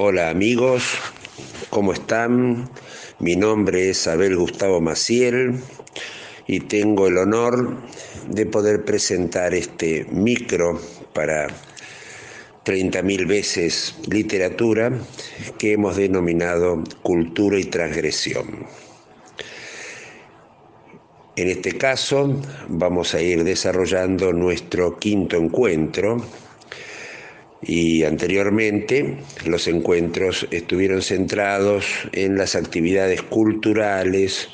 Hola amigos, ¿cómo están? Mi nombre es Abel Gustavo Maciel y tengo el honor de poder presentar este micro para 30.000 veces literatura que hemos denominado Cultura y Transgresión. En este caso vamos a ir desarrollando nuestro quinto encuentro. Y anteriormente los encuentros estuvieron centrados en las actividades culturales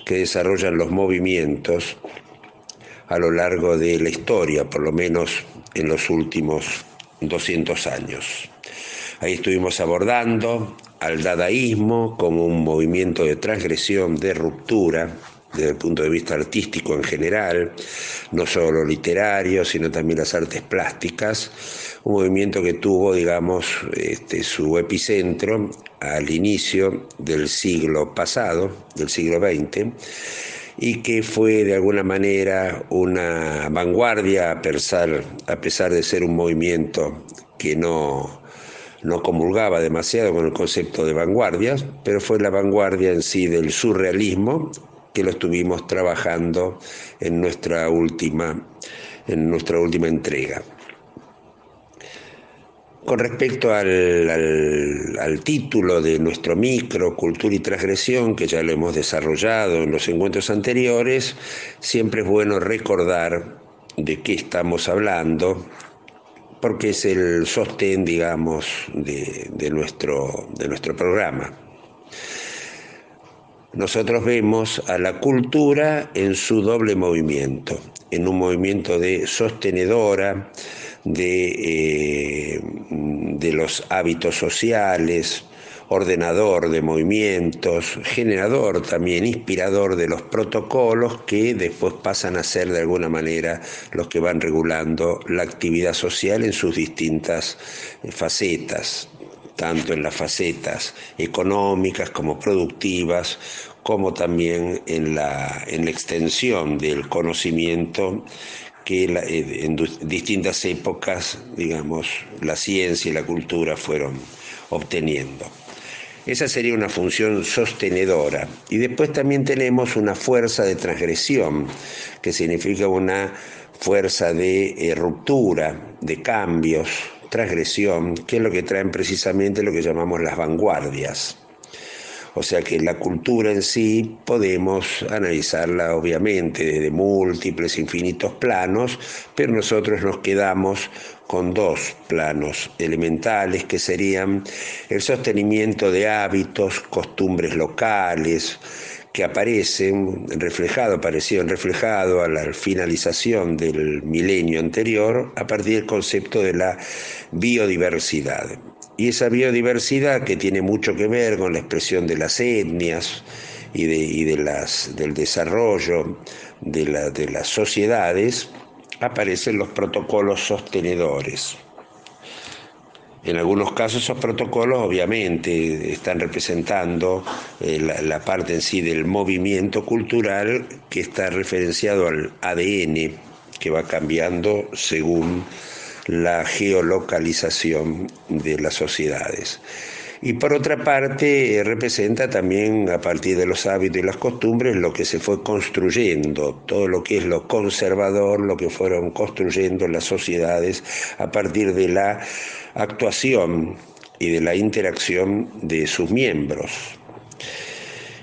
que desarrollan los movimientos a lo largo de la historia, por lo menos en los últimos 200 años. Ahí estuvimos abordando al dadaísmo como un movimiento de transgresión, de ruptura, desde el punto de vista artístico en general, no solo literario, sino también las artes plásticas, un movimiento que tuvo, digamos, su epicentro al inicio del siglo pasado, del siglo XX, y que fue de alguna manera una vanguardia a pesar de ser un movimiento que no comulgaba demasiado con el concepto de vanguardias, pero fue la vanguardia en sí del surrealismo que lo estuvimos trabajando en nuestra última entrega. Con respecto al título de nuestro micro, Cultura y Transgresión, que ya lo hemos desarrollado en los encuentros anteriores, siempre es bueno recordar de qué estamos hablando, porque es el sostén, digamos, de nuestro programa. Nosotros vemos a la cultura en su doble movimiento, en un movimiento de sostenedora de los hábitos sociales, ordenador de movimientos, generador también, inspirador de los protocolos que después pasan a ser de alguna manera los que van regulando la actividad social en sus distintas facetas, tanto en las facetas económicas como productivas, como también en la extensión del conocimiento que en distintas épocas, digamos, la ciencia y la cultura fueron obteniendo. Esa sería una función sostenedora. Y después también tenemos una fuerza de transgresión, que significa una fuerza de ruptura, de cambios, transgresión, que es lo que traen precisamente lo que llamamos las vanguardias. O sea que la cultura en sí podemos analizarla obviamente desde múltiples, infinitos planos, pero nosotros nos quedamos con dos planos elementales que serían el sostenimiento de hábitos, costumbres locales, que aparecieron reflejado a la finalización del milenio anterior a partir del concepto de la biodiversidad. Y esa biodiversidad que tiene mucho que ver con la expresión de las etnias y del desarrollo de las sociedades, aparecen los protocolos sostenedores. En algunos casos esos protocolos obviamente están representando la parte en sí del movimiento cultural que está referenciado al ADN, que va cambiando según la geolocalización de las sociedades. Y por otra parte representa también a partir de los hábitos y las costumbres lo que se fue construyendo, todo lo que es lo conservador, lo que fueron construyendo las sociedades a partir de la actuación y de la interacción de sus miembros.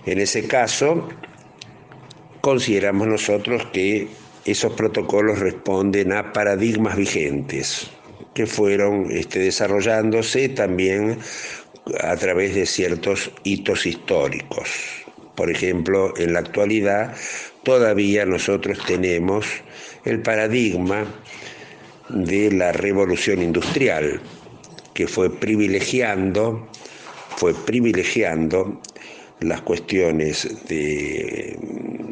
En ese caso, consideramos nosotros que esos protocolos responden a paradigmas vigentes que fueron desarrollándose también a través de ciertos hitos históricos. Por ejemplo, en la actualidad todavía nosotros tenemos el paradigma de la revolución industrial, que fue privilegiando las cuestiones de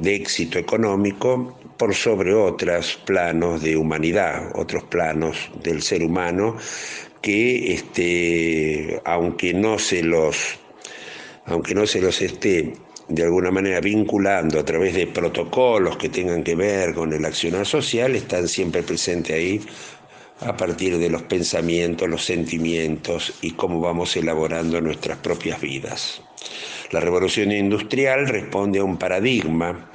éxito económico por sobre otros planos de humanidad, otros planos del ser humano que aunque no se los esté de alguna manera vinculando a través de protocolos que tengan que ver con el accionar social, están siempre presentes ahí a partir de los pensamientos, los sentimientos y cómo vamos elaborando nuestras propias vidas. La revolución industrial responde a un paradigma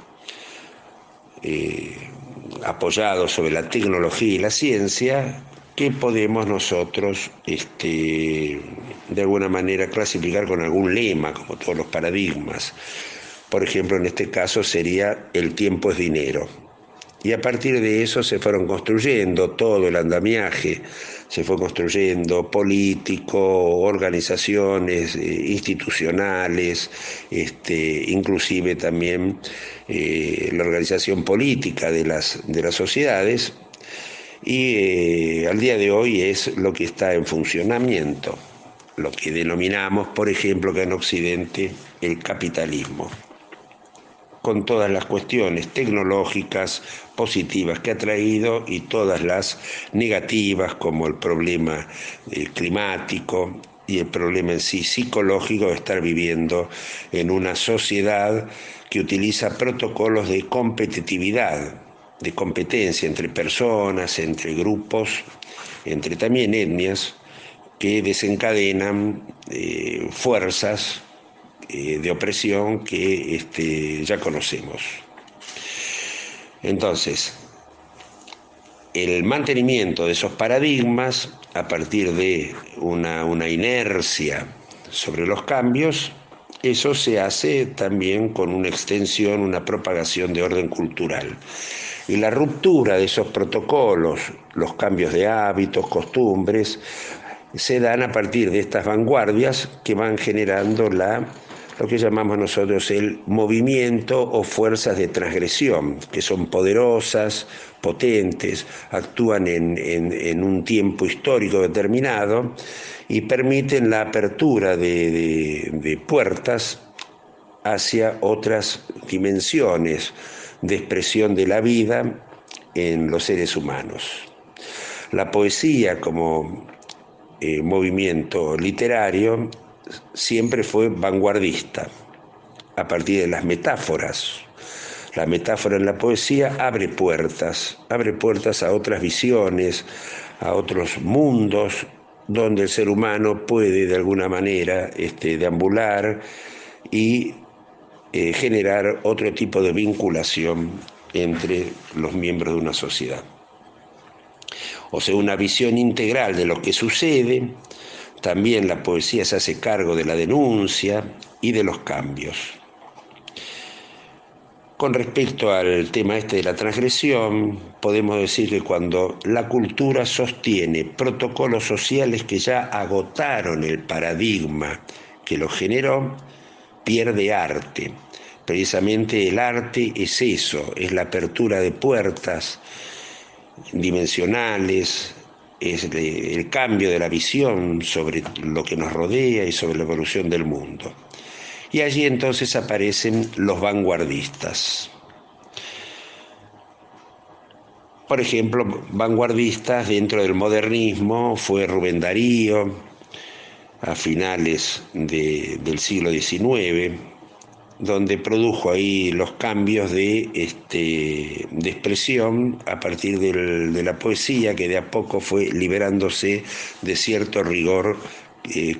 apoyado sobre la tecnología y la ciencia que podemos nosotros de alguna manera clasificar con algún lema, como todos los paradigmas. Por ejemplo, en este caso sería el tiempo es dinero. Y a partir de eso se fueron construyendo todo el andamiaje, se fue construyendo político, organizaciones institucionales, inclusive también la organización política de las sociedades, y al día de hoy es lo que está en funcionamiento, lo que denominamos, por ejemplo, que en Occidente el capitalismo, con todas las cuestiones tecnológicas positivas que ha traído y todas las negativas, como el problema climático y el problema en sí psicológico de estar viviendo en una sociedad que utiliza protocolos de competitividad, de competencia entre personas, entre grupos, entre también etnias, que desencadenan fuerzas de opresión que ya conocemos. Entonces, el mantenimiento de esos paradigmas a partir de una inercia sobre los cambios, eso se hace también con una extensión, una propagación de orden cultural. Y la ruptura de esos protocolos, los cambios de hábitos, costumbres, se dan a partir de estas vanguardias que van generando lo que llamamos nosotros el movimiento o fuerzas de transgresión, que son poderosas, potentes, actúan en un tiempo histórico determinado y permiten la apertura de puertas hacia otras dimensiones de expresión de la vida en los seres humanos. La poesía como movimiento literario siempre fue vanguardista, a partir de las metáforas. La metáfora en la poesía abre puertas a otras visiones, a otros mundos, donde el ser humano puede de alguna manera deambular y generar otro tipo de vinculación entre los miembros de una sociedad. O sea, una visión integral de lo que sucede. También la poesía se hace cargo de la denuncia y de los cambios. Con respecto al tema de la transgresión, podemos decir que cuando la cultura sostiene protocolos sociales que ya agotaron el paradigma que lo generó, pierde arte. Precisamente el arte es eso, es la apertura de puertas dimensionales, es el cambio de la visión sobre lo que nos rodea y sobre la evolución del mundo. Y allí entonces aparecen los vanguardistas. Por ejemplo, vanguardistas dentro del modernismo fue Rubén Darío, a finales del siglo XIX, donde produjo ahí los cambios de expresión a partir de la poesía, que de a poco fue liberándose de cierto rigor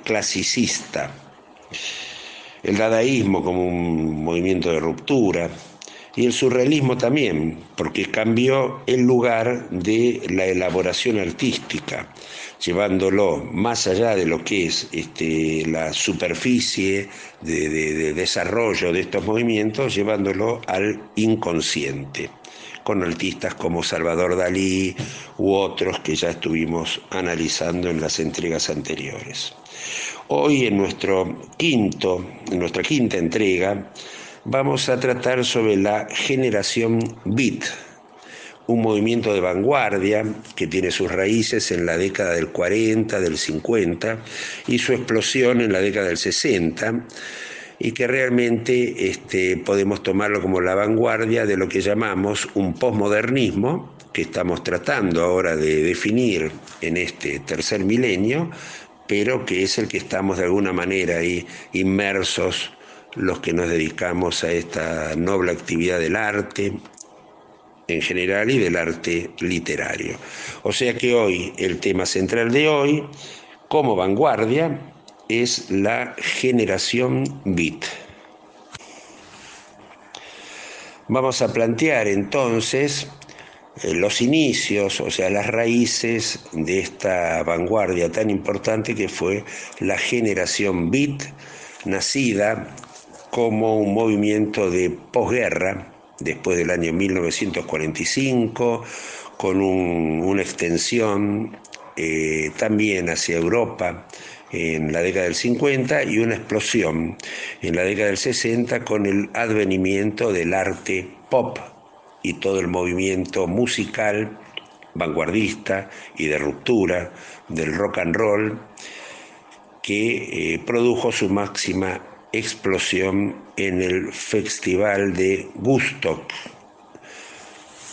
clasicista. El dadaísmo como un movimiento de ruptura, y el surrealismo también, porque cambió el lugar de la elaboración artística, llevándolo más allá de lo que es la superficie de desarrollo de estos movimientos, llevándolo al inconsciente, con artistas como Salvador Dalí u otros que ya estuvimos analizando en las entregas anteriores. Hoy en nuestra quinta entrega, vamos a tratar sobre la generación Beat, un movimiento de vanguardia que tiene sus raíces en la década del 40, del 50 y su explosión en la década del 60, y que realmente podemos tomarlo como la vanguardia de lo que llamamos un posmodernismo, que estamos tratando ahora de definir en este tercer milenio, pero que es el que estamos de alguna manera ahí inmersos los que nos dedicamos a esta noble actividad del arte en general y del arte literario. O sea que hoy, el tema central de hoy, como vanguardia, es la generación beat. Vamos a plantear entonces los inicios, o sea, las raíces de esta vanguardia tan importante que fue la generación beat, nacida como un movimiento de posguerra, después del año 1945, con una extensión también hacia Europa en la década del 50 y una explosión en la década del 60 con el advenimiento del arte pop y todo el movimiento musical vanguardista y de ruptura del rock and roll que produjo su máxima explosión en el Festival de Woodstock,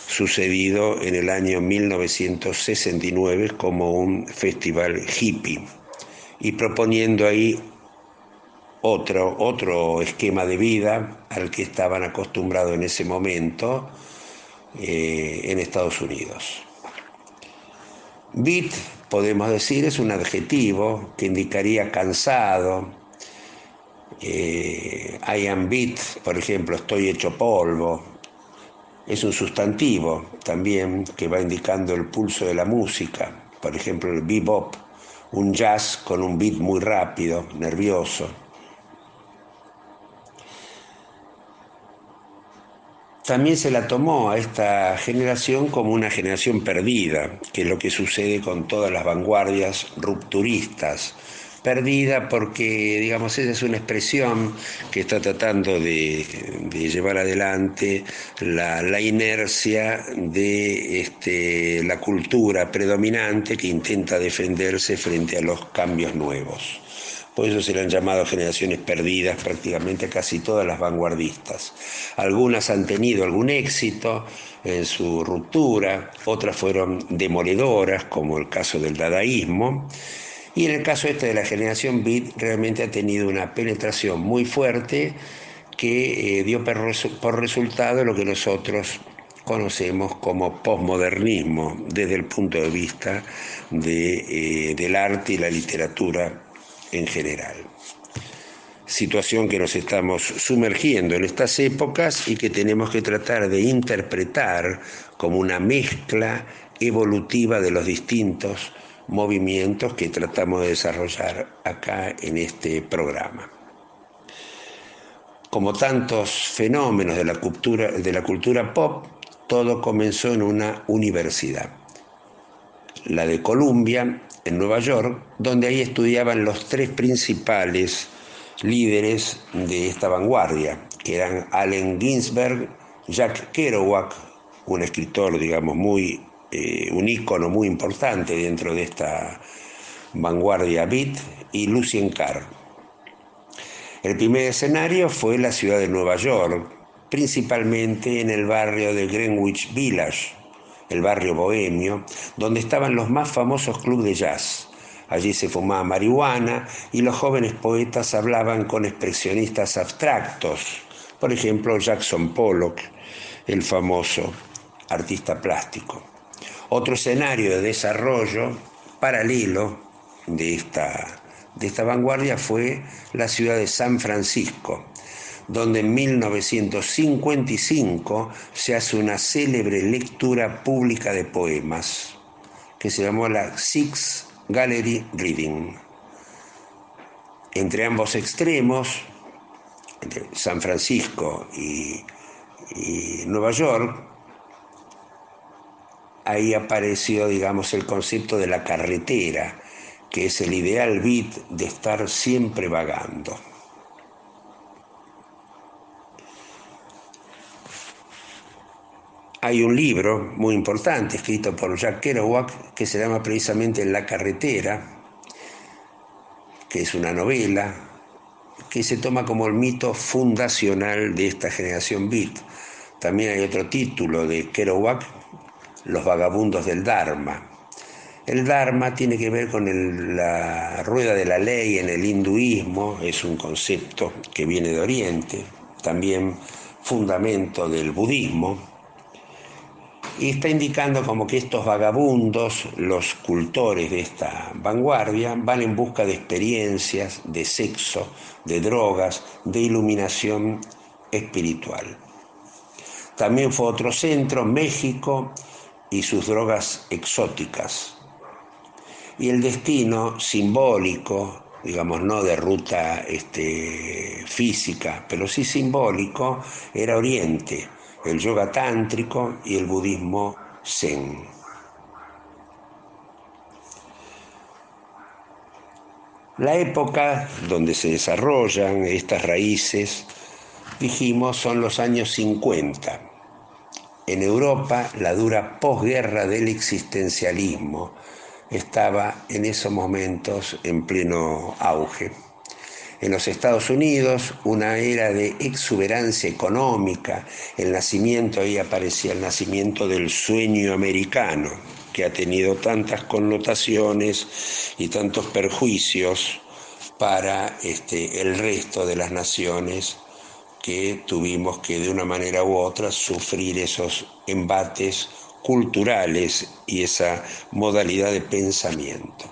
sucedido en el año 1969 como un festival hippie, y proponiendo ahí otro esquema de vida al que estaban acostumbrados en ese momento en Estados Unidos. Beat, podemos decir, es un adjetivo que indicaría cansado. I am beat, por ejemplo, estoy hecho polvo. Es un sustantivo también que va indicando el pulso de la música. Por ejemplo, el bebop, un jazz con un beat muy rápido, nervioso. También se la tomó a esta generación como una generación perdida, que es lo que sucede con todas las vanguardias rupturistas. Perdida porque, digamos, esa es una expresión que está tratando de llevar adelante la inercia de la cultura predominante que intenta defenderse frente a los cambios nuevos. Por eso se le han llamado generaciones perdidas prácticamente a casi todas las vanguardistas. Algunas han tenido algún éxito en su ruptura, otras fueron demoledoras, como el caso del dadaísmo, y en el caso de la generación beat realmente ha tenido una penetración muy fuerte que dio por resultado lo que nosotros conocemos como posmodernismo desde el punto de vista del arte y la literatura en general. Situación que nos estamos sumergiendo en estas épocas y que tenemos que tratar de interpretar como una mezcla evolutiva de los distintos movimientos que tratamos de desarrollar acá en este programa. Como tantos fenómenos de la cultura pop, todo comenzó en una universidad, la de Columbia, en Nueva York, donde ahí estudiaban los tres principales líderes de esta vanguardia, que eran Allen Ginsberg, Jack Kerouac, un escritor, digamos, un ícono muy importante dentro de esta vanguardia beat, y Lucien Carr. El primer escenario fue la ciudad de Nueva York, principalmente en el barrio de Greenwich Village, el barrio bohemio, donde estaban los más famosos clubes de jazz. Allí se fumaba marihuana y los jóvenes poetas hablaban con expresionistas abstractos, por ejemplo Jackson Pollock, el famoso artista plástico. Otro escenario de desarrollo paralelo de esta vanguardia fue la ciudad de San Francisco, donde en 1955 se hace una célebre lectura pública de poemas que se llamó la Six Gallery Reading. Entre ambos extremos, entre San Francisco y Nueva York, ahí apareció, digamos, el concepto de la carretera, que es el ideal beat de estar siempre vagando. Hay un libro muy importante escrito por Jack Kerouac que se llama precisamente La carretera, que es una novela que se toma como el mito fundacional de esta generación beat. También hay otro título de Kerouac, Los vagabundos del Dharma. El Dharma tiene que ver con la rueda de la ley en el hinduismo, es un concepto que viene de Oriente, también fundamento del budismo. Y está indicando como que estos vagabundos, los cultores de esta vanguardia, van en busca de experiencias, de sexo, de drogas, de iluminación espiritual. También fue otro centro, México y sus drogas exóticas. Y el destino simbólico, digamos, no de ruta física, pero sí simbólico, era Oriente, el yoga tántrico y el budismo zen. La época donde se desarrollan estas raíces, dijimos, son los años 50. En Europa, la dura posguerra del existencialismo estaba en esos momentos en pleno auge. En los Estados Unidos, una era de exuberancia económica, ahí aparecía el nacimiento del sueño americano, que ha tenido tantas connotaciones y tantos perjuicios para el resto de las naciones que tuvimos que de una manera u otra sufrir esos embates culturales y esa modalidad de pensamiento.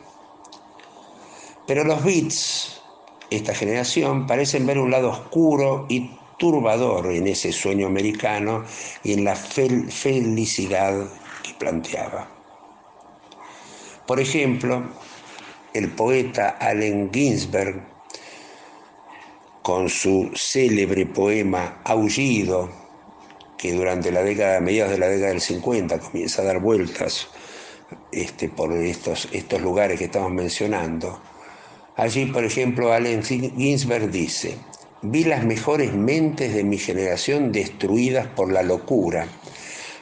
Pero los beats, esta generación, parecen ver un lado oscuro y turbador en ese sueño americano y en la felicidad que planteaba. Por ejemplo, el poeta Allen Ginsberg, con su célebre poema Aullido, que durante mediados de la década del 50 comienza a dar vueltas por estos lugares que estamos mencionando. Allí, por ejemplo, Allen Ginsberg dice: vi las mejores mentes de mi generación destruidas por la locura,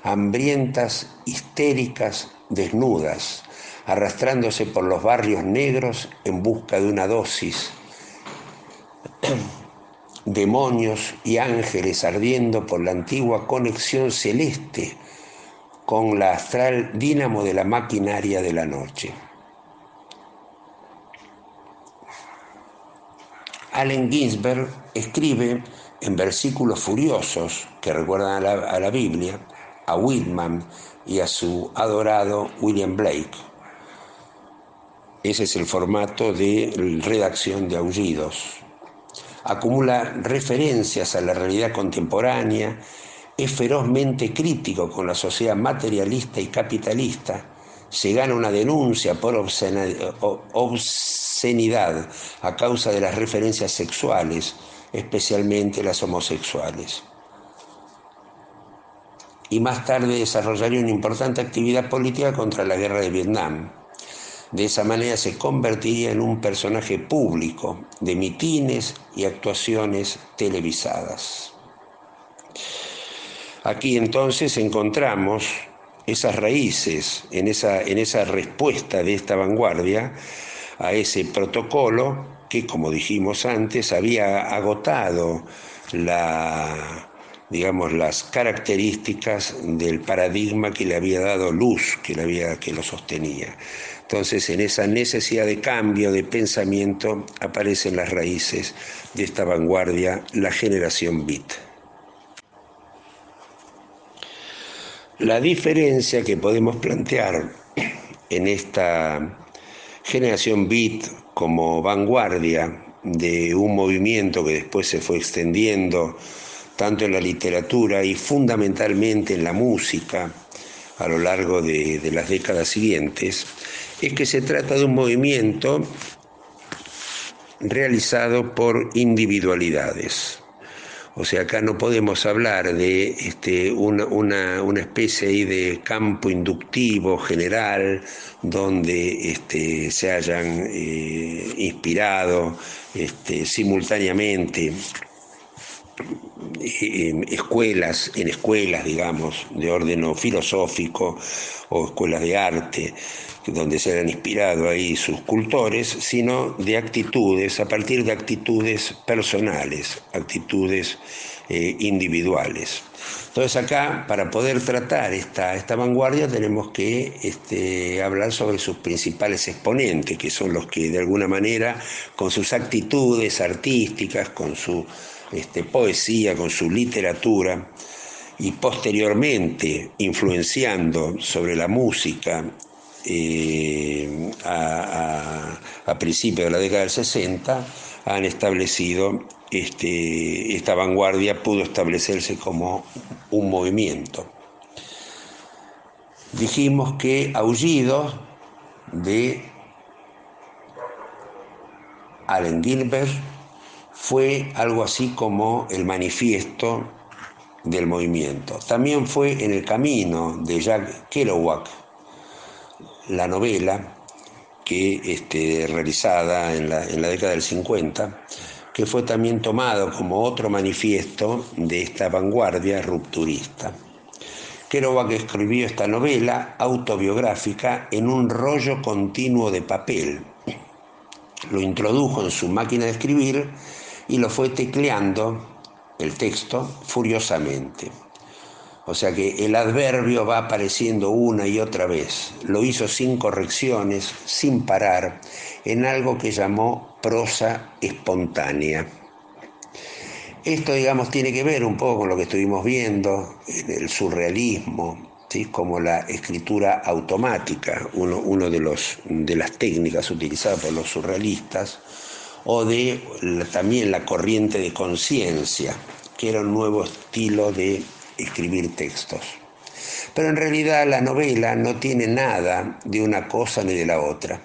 hambrientas, histéricas, desnudas, arrastrándose por los barrios negros en busca de una dosis, demonios y ángeles ardiendo por la antigua conexión celeste con la astral dínamo de la maquinaria de la noche. Allen Ginsberg escribe en versículos furiosos que recuerdan a la Biblia, a Whitman y a su adorado William Blake. Ese es el formato de redacción de Aullidos. Acumula referencias a la realidad contemporánea, es ferozmente crítico con la sociedad materialista y capitalista, se gana una denuncia por obscenidad a causa de las referencias sexuales, especialmente las homosexuales. Y más tarde desarrollaría una importante actividad política contra la guerra de Vietnam. De esa manera se convertiría en un personaje público de mitines y actuaciones televisadas. Aquí entonces encontramos esas raíces en esa respuesta de esta vanguardia a ese protocolo que, como dijimos antes, había agotado las características del paradigma que le había dado luz, que lo sostenía. Entonces, en esa necesidad de cambio de pensamiento aparecen las raíces de esta vanguardia, la generación beat. La diferencia que podemos plantear en esta generación beat como vanguardia de un movimiento que después se fue extendiendo tanto en la literatura y fundamentalmente en la música a lo largo de las décadas siguientes, es que se trata de un movimiento realizado por individualidades. O sea, acá no podemos hablar de una especie ahí de campo inductivo general donde se hayan inspirado simultáneamente en escuelas, digamos, de orden filosófico o escuelas de arte, donde se han inspirado ahí sus cultores, sino de actitudes, a partir de actitudes personales, actitudes individuales. Entonces acá, para poder tratar esta vanguardia, tenemos que hablar sobre sus principales exponentes, que son los que de alguna manera, con sus actitudes artísticas, con su poesía, con su literatura, y posteriormente influenciando sobre la música a principios de la década del 60, han establecido, esta vanguardia pudo establecerse como un movimiento. Dijimos que Aullidos, de Allen Ginsberg, fue algo así como el manifiesto del movimiento. También fue En el camino, de Jack Kerouac, la novela que realizada en la década del 50, que fue también tomado como otro manifiesto de esta vanguardia rupturista. Kerouac escribió esta novela autobiográfica en un rollo continuo de papel. Lo introdujo en su máquina de escribir y lo fue tecleando el texto furiosamente. O sea que el adverbio va apareciendo una y otra vez. Lo hizo sin correcciones, sin parar, en algo que llamó prosa espontánea. Esto, digamos, tiene que ver un poco con lo que estuvimos viendo en el surrealismo, ¿sí? Como la escritura automática, uno de las técnicas utilizadas por los surrealistas, o también la corriente de conciencia, que era un nuevo estilo de escribir textos. Pero en realidad la novela no tiene nada de una cosa ni de la otra.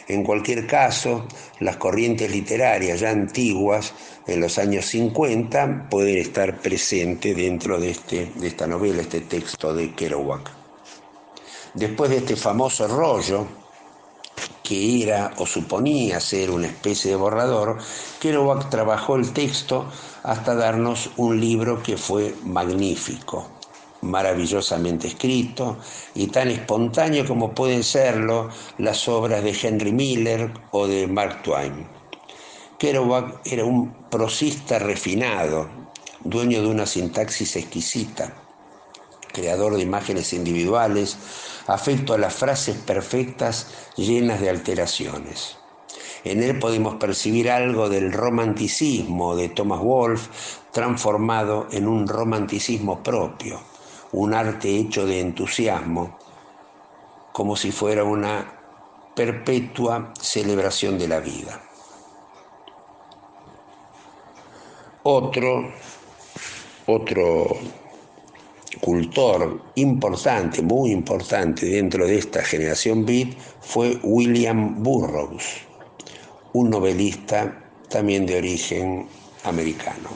En cualquier caso, las corrientes literarias ya antiguas, en los años 50, pueden estar presentes dentro de esta novela, este texto de Kerouac. Después de este famoso rollo, que era o suponía ser una especie de borrador, Kerouac trabajó el texto hasta darnos un libro que fue magnífico, maravillosamente escrito y tan espontáneo como pueden serlo las obras de Henry Miller o de Mark Twain. Kerouac era un prosista refinado, dueño de una sintaxis exquisita, creador de imágenes individuales, afecto a las frases perfectas llenas de alteraciones. En él podemos percibir algo del romanticismo de Thomas Wolfe transformado en un romanticismo propio, un arte hecho de entusiasmo, como si fuera una perpetua celebración de la vida. Otro cultor importante, muy importante dentro de esta generación beat fue William Burroughs, un novelista también de origen americano.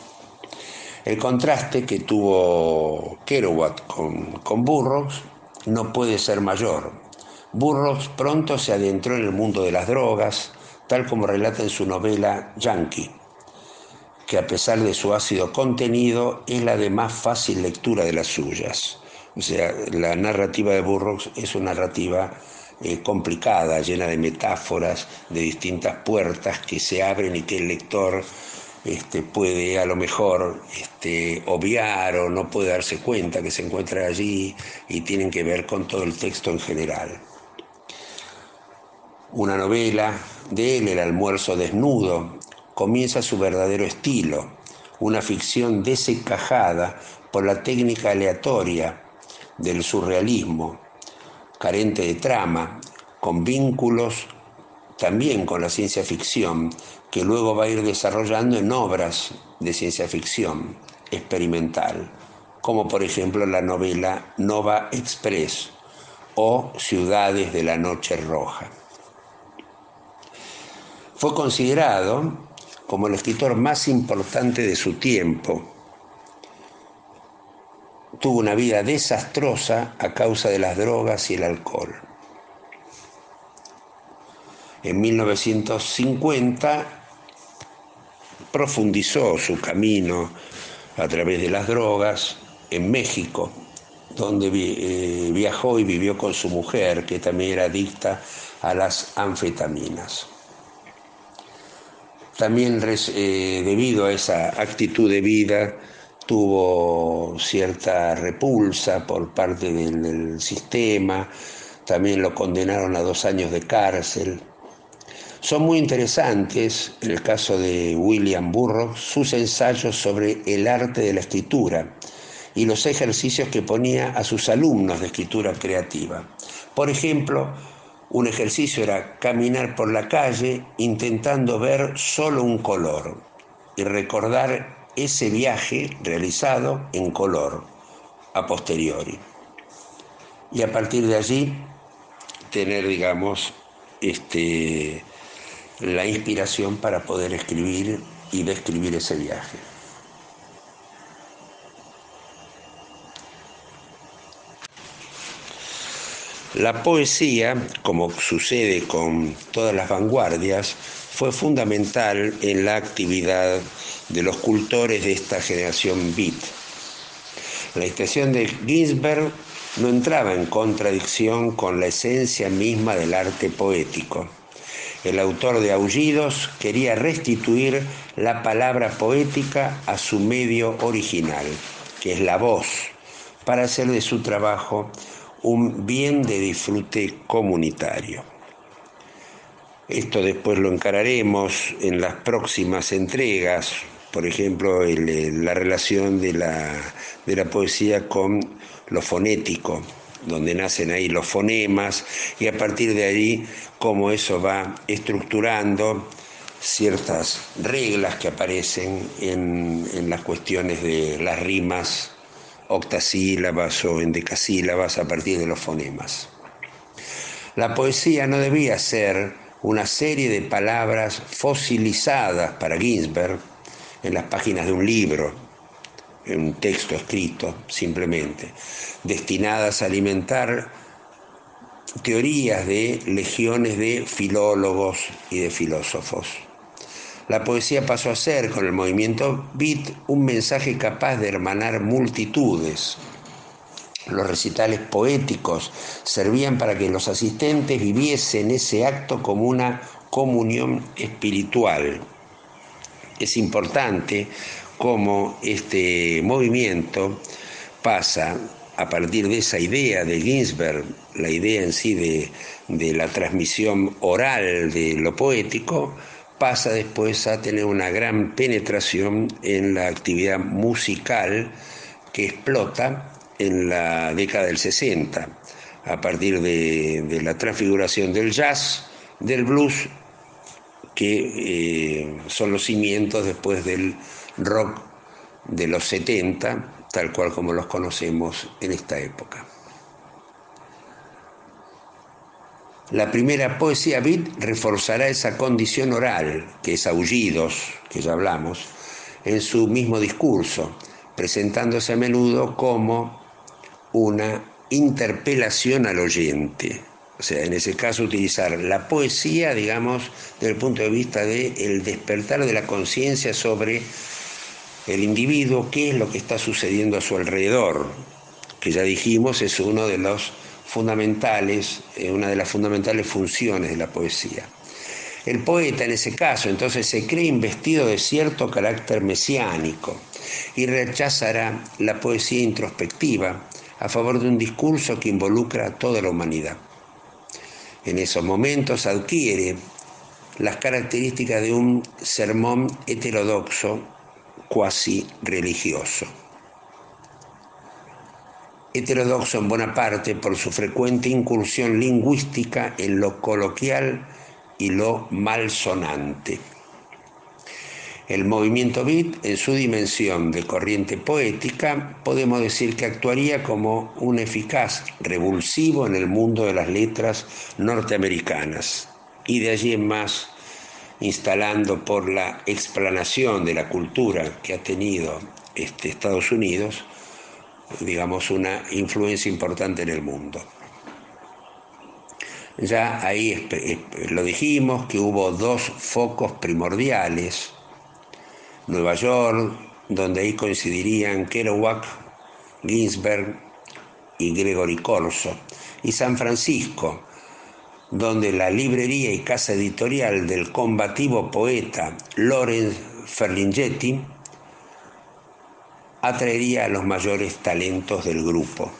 El contraste que tuvo Kerouac con Burroughs no puede ser mayor. Burroughs pronto se adentró en el mundo de las drogas, tal como relata en su novela Yankee, que a pesar de su ácido contenido es la de más fácil lectura de las suyas. O sea, la narrativa de Burroughs es una narrativa complicada, llena de metáforas, de distintas puertas que se abren y que el lector puede a lo mejor obviar o no puede darse cuenta que se encuentra allí y tienen que ver con todo el texto en general. Una novela de él, El almuerzo desnudo, comienza su verdadero estilo, una ficción desencajada por la técnica aleatoria del surrealismo, carente de trama, con vínculos también con la ciencia ficción, que luego va a ir desarrollando en obras de ciencia ficción experimental, como por ejemplo la novela Nova Express o Ciudades de la Noche Roja. Fue considerado como el escritor más importante de su tiempo. Tuvo una vida desastrosa a causa de las drogas y el alcohol. En 1950 profundizó su camino a través de las drogas en México, donde viajó y vivió con su mujer, que también era adicta a las anfetaminas. También debido a esa actitud de vida tuvo cierta repulsa por parte del sistema, también lo condenaron a 2 años de cárcel. Son muy interesantes, en el caso de William Burroughs, sus ensayos sobre el arte de la escritura y los ejercicios que ponía a sus alumnos de escritura creativa. Por ejemplo, un ejercicio era caminar por la calle intentando ver solo un color y recordar ese viaje realizado en color a posteriori. Y a partir de allí tener, digamos, la inspiración para poder escribir y describir ese viaje. La poesía, como sucede con todas las vanguardias, fue fundamental en la actividad de los cultores de esta generación beat. La expresión de Ginsberg no entraba en contradicción con la esencia misma del arte poético. El autor de Aullidos quería restituir la palabra poética a su medio original, que es la voz, para hacer de su trabajo un bien de disfrute comunitario. Esto después lo encararemos en las próximas entregas, por ejemplo, la relación de la poesía con lo fonético, donde nacen ahí los fonemas, y a partir de ahí cómo eso va estructurando ciertas reglas que aparecen en las cuestiones de las rimas octasílabas o endecasílabas a partir de los fonemas. La poesía no debía ser una serie de palabras fosilizadas para Ginsberg en las páginas de un libro, en un texto escrito simplemente, destinadas a alimentar teorías de legiones de filólogos y de filósofos. La poesía pasó a ser, con el movimiento beat, un mensaje capaz de hermanar multitudes. Los recitales poéticos servían para que los asistentes viviesen ese acto como una comunión espiritual. Es importante cómo este movimiento pasa, a partir de esa idea de Ginsberg, la idea en sí de la transmisión oral de lo poético, pasa después a tener una gran penetración en la actividad musical que explota en la década del 60, a partir de la transfiguración del jazz, del blues, que son los cimientos después del rock de los 70, tal cual como los conocemos en esta época. La primera poesía beat reforzará esa condición oral, que es Aullidos, que ya hablamos, en su mismo discurso, presentándose a menudo como una interpelación al oyente. O sea, en ese caso utilizar la poesía, digamos, desde el punto de vista del despertar de la conciencia sobre el individuo, qué es lo que está sucediendo a su alrededor, que ya dijimos es uno de los fundamentales, una de las fundamentales funciones de la poesía. El poeta en ese caso entonces se cree investido de cierto carácter mesiánico y rechazará la poesía introspectiva a favor de un discurso que involucra a toda la humanidad. En esos momentos adquiere las características de un sermón heterodoxo cuasi religioso. Heterodoxo en buena parte por su frecuente incursión lingüística en lo coloquial y lo malsonante. El movimiento beat, en su dimensión de corriente poética, podemos decir que actuaría como un eficaz revulsivo en el mundo de las letras norteamericanas, y de allí en más instalando por la explanación de la cultura que ha tenido Estados Unidos, digamos, una influencia importante en el mundo. Ya ahí lo dijimos, que hubo dos focos primordiales: Nueva York, donde ahí coincidirían Kerouac, Ginsberg y Gregory Corso, y San Francisco, donde la librería y casa editorial del combativo poeta Lawrence Ferlinghetti atraería a los mayores talentos del grupo.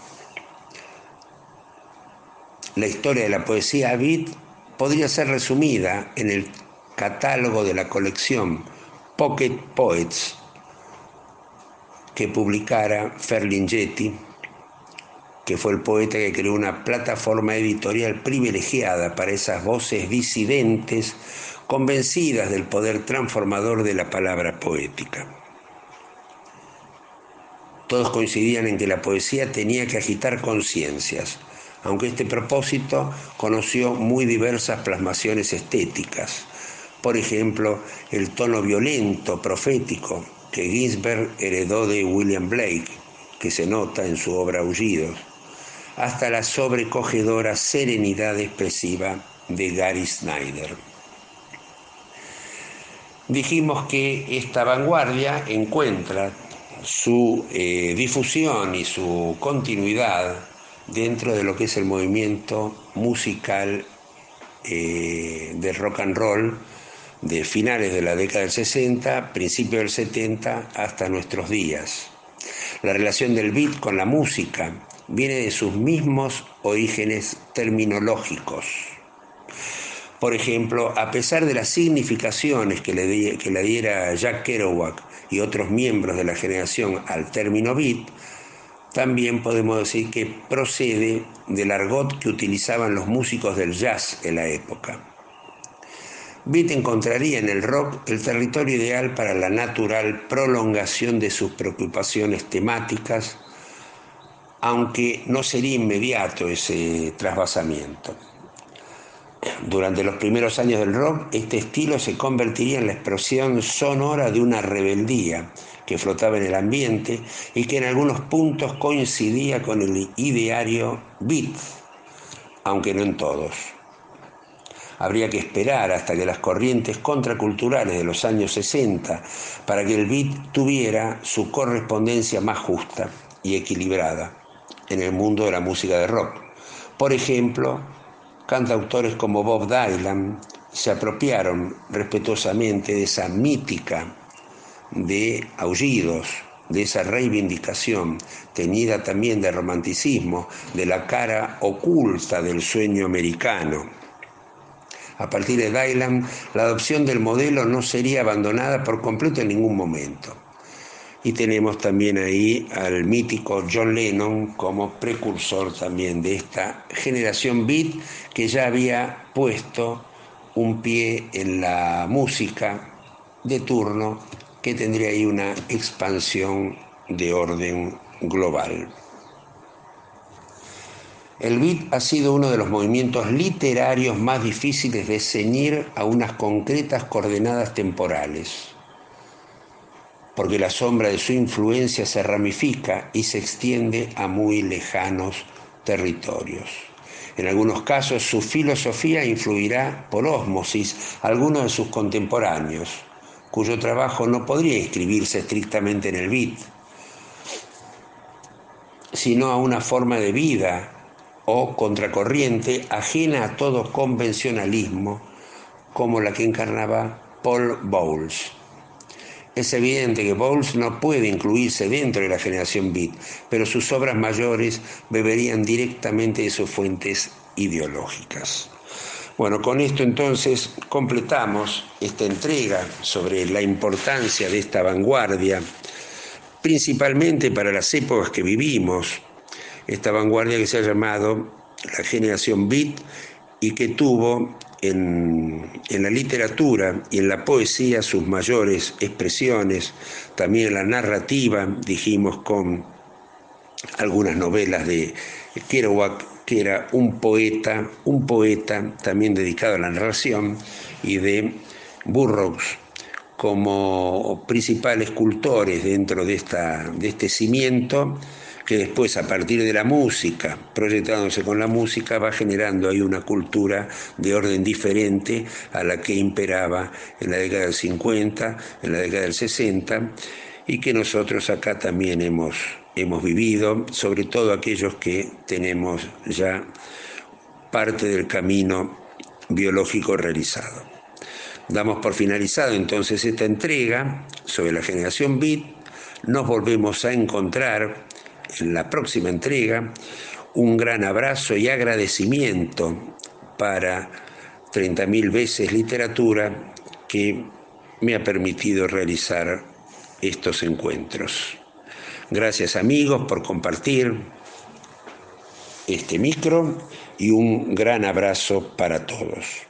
La historia de la poesía beat podría ser resumida en el catálogo de la colección Pocket Poets, que publicara Ferlinghetti, que fue el poeta que creó una plataforma editorial privilegiada para esas voces disidentes convencidas del poder transformador de la palabra poética. Todos coincidían en que la poesía tenía que agitar conciencias, aunque este propósito conoció muy diversas plasmaciones estéticas. Por ejemplo, el tono violento, profético, que Ginsberg heredó de William Blake, que se nota en su obra Aullidos, hasta la sobrecogedora serenidad expresiva de Gary Snyder. Dijimos que esta vanguardia encuentra su difusión y su continuidad dentro de lo que es el movimiento musical del rock and roll de finales de la década del 60, principios del 70 hasta nuestros días. La relación del beat con la música viene de sus mismos orígenes terminológicos. Por ejemplo, a pesar de las significaciones que le diera Jack Kerouac y otros miembros de la generación al término beat, también podemos decir que procede del argot que utilizaban los músicos del jazz en la época. Beat encontraría en el rock el territorio ideal para la natural prolongación de sus preocupaciones temáticas, aunque no sería inmediato ese trasvasamiento. Durante los primeros años del rock, este estilo se convertiría en la expresión sonora de una rebeldía que flotaba en el ambiente y que en algunos puntos coincidía con el ideario beat, aunque no en todos. Habría que esperar hasta que las corrientes contraculturales de los años 60 para que el beat tuviera su correspondencia más justa y equilibrada en el mundo de la música de rock. Por ejemplo, cantautores como Bob Dylan se apropiaron respetuosamente de esa mítica de Aullidos, de esa reivindicación teñida también de romanticismo, de la cara oculta del sueño americano. A partir de Dylan, la adopción del modelo no sería abandonada por completo en ningún momento. Y tenemos también ahí al mítico John Lennon como precursor también de esta generación beat que ya había puesto un pie en la música de turno que tendría ahí una expansión de orden global. El beat ha sido uno de los movimientos literarios más difíciles de ceñir a unas concretas coordenadas temporales, porque la sombra de su influencia se ramifica y se extiende a muy lejanos territorios. En algunos casos su filosofía influirá por ósmosis a algunos de sus contemporáneos, cuyo trabajo no podría inscribirse estrictamente en el beat, sino a una forma de vida o contracorriente ajena a todo convencionalismo, como la que encarnaba Paul Bowles. Es evidente que Bowles no puede incluirse dentro de la generación beat, pero sus obras mayores beberían directamente de sus fuentes ideológicas. Bueno, con esto entonces completamos esta entrega sobre la importancia de esta vanguardia, principalmente para las épocas que vivimos, esta vanguardia que se ha llamado la generación beat y que tuvo en la literatura y en la poesía sus mayores expresiones, también en la narrativa, dijimos, con algunas novelas de Kerouac, que era un poeta también dedicado a la narración, y de Burroughs como principales cultores dentro de este cimiento, que después, a partir de la música, proyectándose con la música, va generando ahí una cultura de orden diferente a la que imperaba en la década del 50, en la década del 60, y que nosotros acá también hemos vivido, sobre todo aquellos que tenemos ya parte del camino biológico realizado. Damos por finalizado entonces esta entrega sobre la generación beat. Nos volvemos a encontrar en la próxima entrega. Un gran abrazo y agradecimiento para 30.000 veces literatura, que me ha permitido realizar estos encuentros. Gracias amigos por compartir este micro y un gran abrazo para todos.